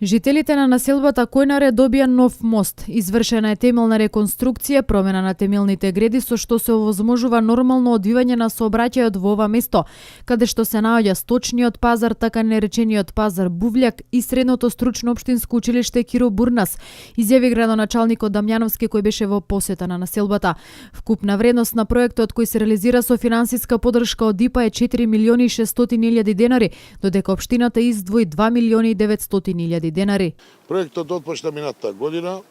Жителите на населбата Којнаре добија нов мост. Извршена е темелна реконструкција, промена на темелните греди со што се овозможува нормално одвивање на сообраќајот во ова место, каде што се наоѓа сточниот пазар, така наречениот пазар Бувљак и средното стручно општинско училиште Киро Бурнас, изјави градоначалникот Дамјановски кој беше во посета на населбата. Вкупна вредност на проектот кој се реализира со финансиска подршка од ИПА е 4.600.000 денари, додека општината издвои 2.900.000 денари. Проектот отпочна минатата година,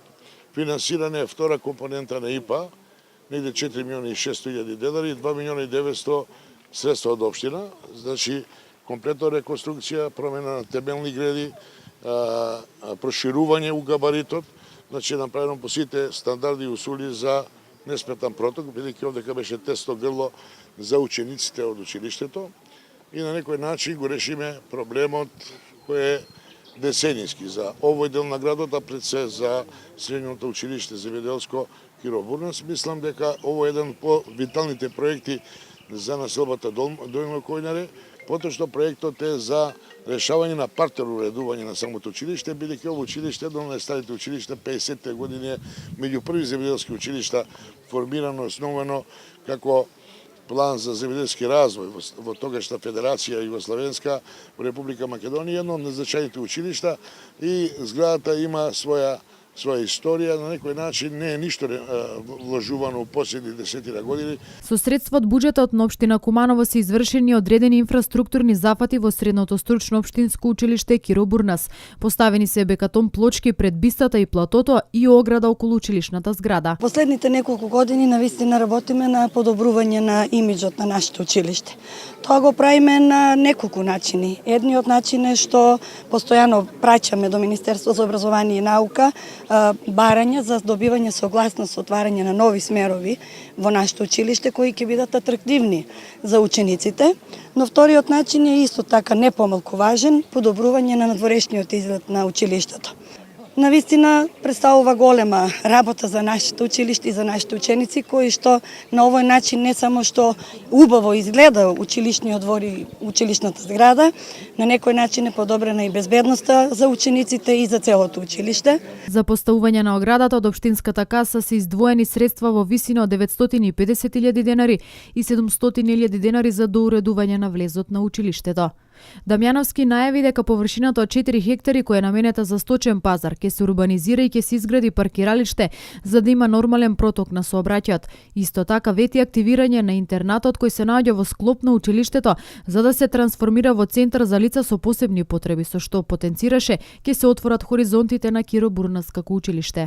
финансиране е втора компонента на ИПА, негде 4.600.000 денари, 2.900.000 средства од општина, значи комплетна реконструкција, промена на темелни греди, проширување у габаритот, значи направено по сите стандарди и усули за несметан проток, бидејќи овдека беше тесно грло за учениците од училиштето и на некој начин го решиме проблемот кој е деценијски за овој дел на градот, а пред се за средното училиште земјоделско Киро Бурнас. Мислам дека ово е еден по виталните проекти за населбата Долно Којнаре, потоа што проектот е за решавање на партерно уредување на самото училиште, бидејќи ово училиште, едно од најстарите училишта, 50-те години, меѓу први земјоделски училишта, формирано, основано како план за земјоделски развој во тогашната Федерација Југославенска во Република Македонија, едно од најзначајните училишта и зградата има своја историја, на некој начин не е ништо вложувано у последни десетина години. Со средства од буџетот на општина Куманово се извршени одредени инфраструктурни зафати во средното стручно општинско училиште Киро Бурнас. Поставени се бекатон плочки пред бистата и платото и ограда околу училишната зграда. Последните неколку години навистина работиме на подобрување на имиџот на нашето училиште. Тоа го правиме на неколку начини. Едниот начин е што постојано праќаме до Министерство за образование и наука барања за добивање согласност со отварање на нови смерови во нашето училиште кои ќе бидат атрактивни за учениците. Но вториот начин е исто така не помалку важен, подобрување на надворешниот изглед на училиштето. Навистина представува голема работа за нашето училиште и за нашите ученици, кои што на овој начин не само што убаво изгледа училишниот двор и училишната зграда, на некој начин е подобрена и безбедноста за учениците и за целото училиште. За поставување на оградата од општинската каса се издвоени средства во висина од 950.000 денари и 700.000 денари за доуредување на влезот на училиштето. Дамјановски најави дека површината од 4 хектари која е наменета за сточен пазар ќе се урбанизира и ќе се изгради паркиралиште за да има нормален проток на сообраќајот. Исто така вети активирање на интернатот кој се наоѓа во склоп на училиштето за да се трансформира во центар за лица со посебни потреби, со што потенцираше ќе се отворат хоризонтите на Киро Бурнас како училиште.